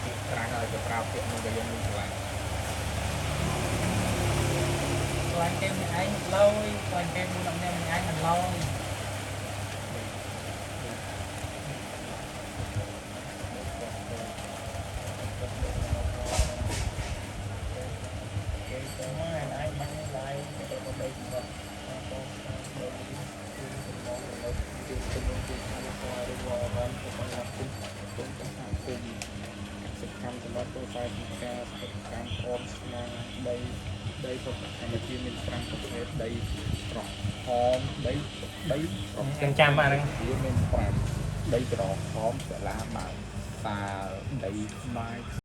ពីក្រៅឲ្យទៅប្រើពាក្យមួយដែលយើងមិនឆ្លាញ់ឆ្លាញ់គេមិនឯងឡូយឆ្លាញ់គេមួយដល់អ្នកមិនឯងមិនឡូយកម្មសម្រាប់ตัวតែពីការកម្មអមស្នាដីប្រកបកម្មជាមាន5ប្រភេទដីស្រស់ហមដីស្រស់ចាំចាំអាហ្នឹងវាមាន5ដីស្រស់ហមសាឡាបាតាដីស្វាយ